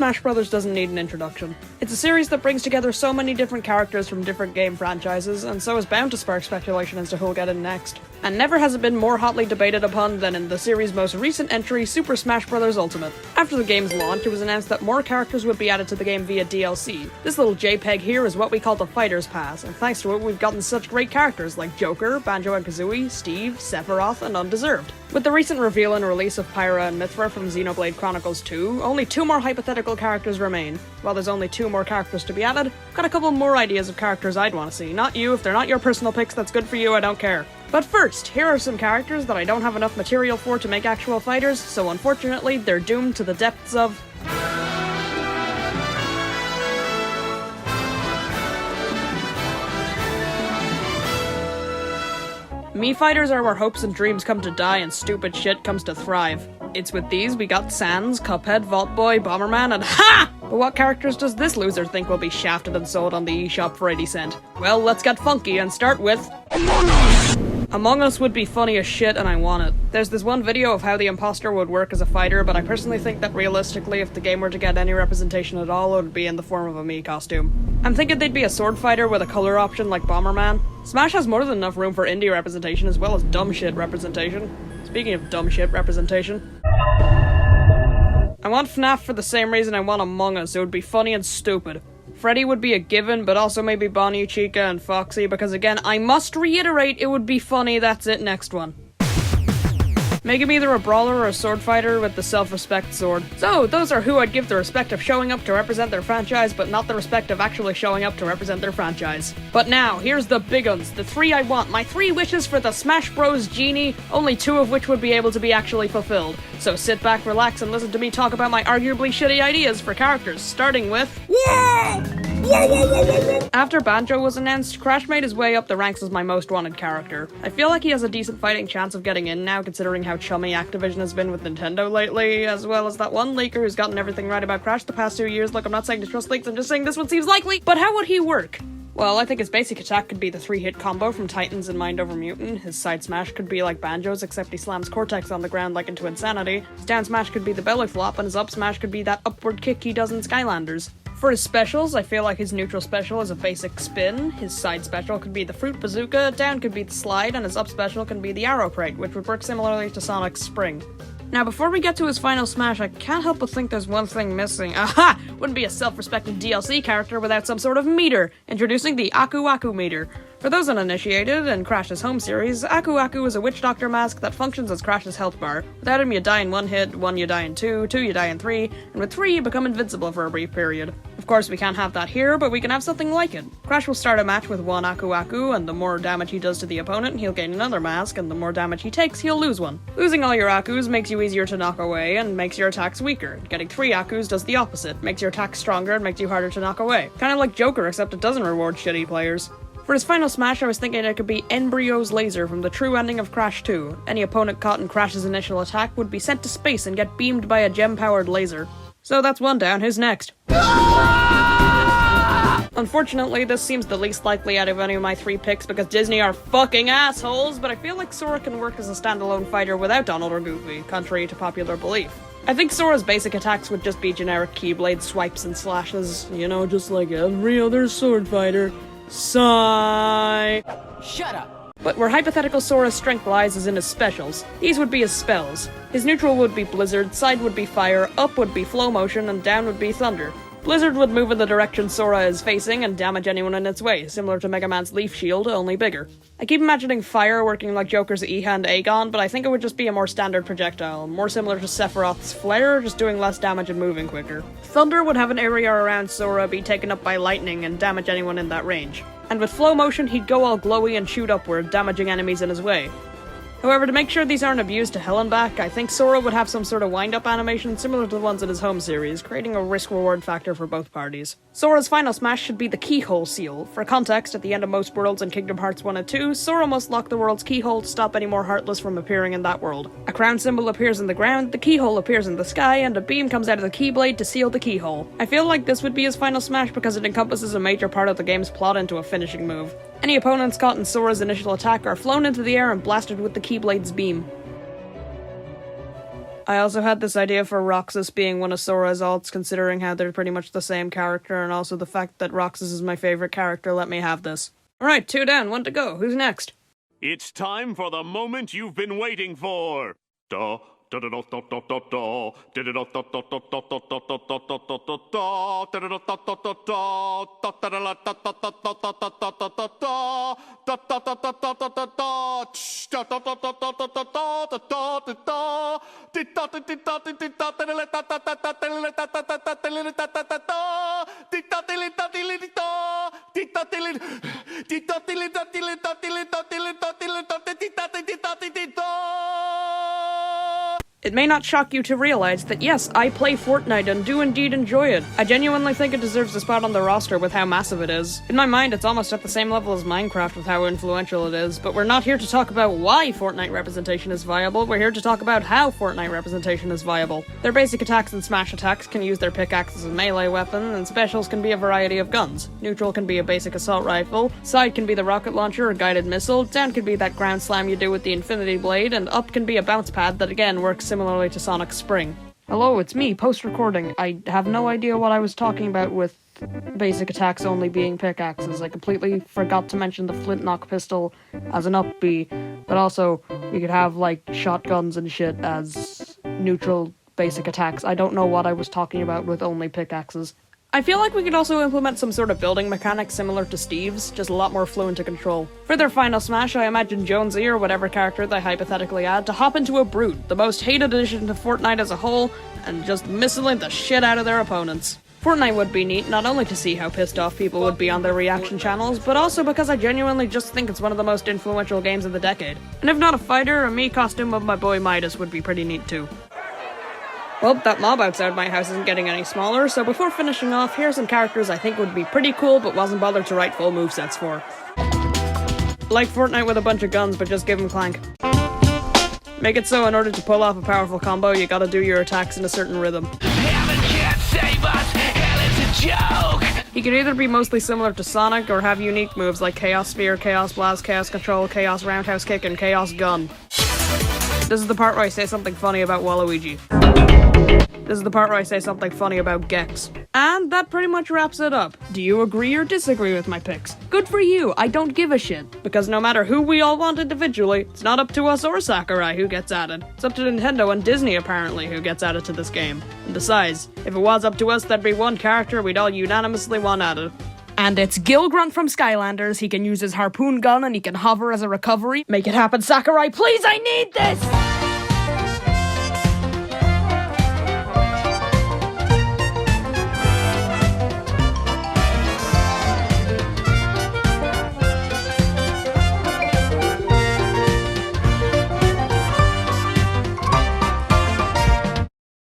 Smash Bros. Doesn't need an introduction. It's a series that brings together so many different characters from different game franchises, and so is bound to spark speculation as to who'll get in next. And never has it been more hotly debated upon than in the series' most recent entry, Super Smash Bros. Ultimate. After the game's launch, it was announced that more characters would be added to the game via DLC. This little JPEG here is what we call the Fighter's Pass, and thanks to it we've gotten such great characters like Joker, Banjo and Kazooie, Steve, Sephiroth, and Undeserved. With the recent reveal and release of Pyra and Mithra from Xenoblade Chronicles 2, only 2 more hypothetical characters remain. While there's only 2 more characters to be added, I've got a couple more ideas of characters I'd want to see. Not you, if they're not your personal picks, that's good for you, I don't care. But first, here are some characters that I don't have enough material for to make actual fighters, so unfortunately, they're doomed to the depths of... Mii fighters are where hopes and dreams come to die and stupid shit comes to thrive. It's with these we got Sans, Cuphead, Vault Boy, Bomberman, and HA! But what characters does this loser think will be shafted and sold on the eShop for 80 cents? Well, let's get funky and start with... Among Us! Among Us would be funny as shit and I want it. There's this one video of how the imposter would work as a fighter, but I personally think that realistically if the game were to get any representation at all, it would be in the form of a Mii costume. I'm thinking they'd be a sword fighter with a color option like Bomberman. Smash has more than enough room for indie representation as well as dumb shit representation. Speaking of dumb shit representation... I want FNAF for the same reason I want Among Us, it would be funny and stupid. Freddy would be a given, but also maybe Bonnie, Chica, and Foxy, because again, I must reiterate, it would be funny, that's it, next one. Make him either a brawler or a sword fighter with the self-respect sword. So, those are who I'd give the respect of showing up to represent their franchise, but not the respect of actually showing up to represent their franchise. But now, here's the big uns, the 3 I want, my 3 wishes for the Smash Bros. Genie, only 2 of which would be able to be actually fulfilled. So sit back, relax, and listen to me talk about my arguably shitty ideas for characters, starting with... After Banjo was announced, Crash made his way up the ranks as my most wanted character. I feel like he has a decent fighting chance of getting in now, considering how chummy Activision has been with Nintendo lately, as well as that one leaker who's gotten everything right about Crash the past 2 years. Look, I'm not saying to trust leaks, I'm just saying this one seems likely. But how would he work? Well, I think his basic attack could be the 3-hit combo from Titans and Mind Over Mutant. His side smash could be like Banjo's, except he slams Cortex on the ground like into insanity. His down smash could be the belly flop, and his up smash could be that upward kick he does in Skylanders. For his specials, I feel like his neutral special is a basic spin, his side special could be the Fruit Bazooka, down could be the slide, and his up special can be the Arrow Preg, which would work similarly to Sonic's Spring. Now, before we get to his final smash, I can't help but think there's one thing missing. Aha! Wouldn't be a self-respecting DLC character without some sort of meter. Introducing the Aku Aku meter. For those uninitiated, in Crash's home series, Aku Aku is a witch doctor mask that functions as Crash's health bar. Without him, you die in 1 hit, 1 you die in 2, 2 you die in 3, and with 3 you become invincible for a brief period. Of course, we can't have that here, but we can have something like it. Crash will start a match with 1 Aku Aku, and the more damage he does to the opponent, he'll gain another mask, and the more damage he takes, he'll lose one. Losing all your Akus makes you easier to knock away, and makes your attacks weaker. Getting 3 Akus does the opposite, makes your attacks stronger and makes you harder to knock away. Kinda like Joker, except it doesn't reward shitty players. For his final smash, I was thinking it could be Embryo's Laser from the true ending of Crash 2. Any opponent caught in Crash's initial attack would be sent to space and get beamed by a gem-powered laser. So that's one down, who's next? Unfortunately, this seems the least likely out of any of my 3 picks because Disney are fucking assholes, but I feel like Sora can work as a standalone fighter without Donald or Goofy, contrary to popular belief. I think Sora's basic attacks would just be generic Keyblade swipes and slashes, you know, just like every other sword fighter. Sigh. Shut up. But where hypothetical Sora's strength lies is in his specials. These would be his spells. His neutral would be Blizzard, side would be Fire, up would be Flow Motion, and down would be Thunder. Blizzard would move in the direction Sora is facing and damage anyone in its way, similar to Mega Man's Leaf Shield, only bigger. I keep imagining Fire working like Joker's E-Hand Aegon, but I think it would just be a more standard projectile, more similar to Sephiroth's Flare, just doing less damage and moving quicker. Thunder would have an area around Sora be taken up by lightning and damage anyone in that range. And with Flow Motion, he'd go all glowy and shoot upward, damaging enemies in his way. However, to make sure these aren't abused to hell and back, I think Sora would have some sort of wind-up animation similar to the ones in his home series, creating a risk-reward factor for both parties. Sora's final smash should be the Keyhole Seal. For context, at the end of most worlds in Kingdom Hearts 1 and 2, Sora must lock the world's keyhole to stop any more Heartless from appearing in that world. A crown symbol appears in the ground, the keyhole appears in the sky, and a beam comes out of the Keyblade to seal the keyhole. I feel like this would be his final smash because it encompasses a major part of the game's plot into a finishing move. Any opponents caught in Sora's initial attack are flown into the air and blasted with the Keyblade's beam. I also had this idea for Roxas being one of Sora's alts, considering how they're pretty much the same character, and also the fact that Roxas is my favorite character. Let me have this. Alright, 2 down, 1 to go. Who's next? It's time for the moment you've been waiting for. Da da da da da da da da da da da da da da It may not shock you to realize that yes, I play Fortnite and do indeed enjoy it. I genuinely think it deserves a spot on the roster with how massive it is. In my mind, it's almost at the same level as Minecraft with how influential it is, but we're not here to talk about why Fortnite representation is viable, we're here to talk about how Fortnite representation is viable. Their basic attacks and smash attacks can use their pickaxe as a melee weapon, and specials can be a variety of guns. Neutral can be a basic assault rifle, side can be the rocket launcher or guided missile, down can be that ground slam you do with the infinity blade, and up can be a bounce pad that again works similarly to Sonic Spring. Hello, it's me, post-recording. I have no idea what I was talking about with basic attacks only being pickaxes. I completely forgot to mention the flint-knock pistol as an up B, but also we could have, like, shotguns and shit as neutral basic attacks. I don't know what I was talking about with only pickaxes. I feel like we could also implement some sort of building mechanic similar to Steve's, just a lot more fluent to control. For their final smash, I imagine Jonesy, or whatever character they hypothetically add, to hop into a Brute, the most hated addition to Fortnite as a whole, and just missiling the shit out of their opponents. Fortnite would be neat, not only to see how pissed off people would be on their reaction channels, but also because I genuinely just think it's one of the most influential games of the decade. And if not a fighter, a Mii costume of my boy Midas would be pretty neat too. Well, that mob outside my house isn't getting any smaller, so before finishing off, here are some characters I think would be pretty cool but wasn't bothered to write full movesets for. Like Fortnite with a bunch of guns, but just give him Clank. Make it so in order to pull off a powerful combo, you gotta do your attacks in a certain rhythm. Heaven can't save us, hell is a joke! He could either be mostly similar to Sonic, or have unique moves like Chaos Sphere, Chaos Blast, Chaos Control, Chaos Roundhouse Kick, and Chaos Gun. This is the part where I say something funny about Waluigi. This is the part where I say something funny about Gex. And that pretty much wraps it up. Do you agree or disagree with my picks? Good for you, I don't give a shit. Because no matter who we all want individually, it's not up to us or Sakurai who gets added. It's up to Nintendo and Disney apparently who gets added to this game. And besides, if it was up to us, there'd be one character we'd all unanimously want added. And it's Gilgrunt from Skylanders. He can use his harpoon gun and he can hover as a recovery. Make it happen, Sakurai, please, I need this!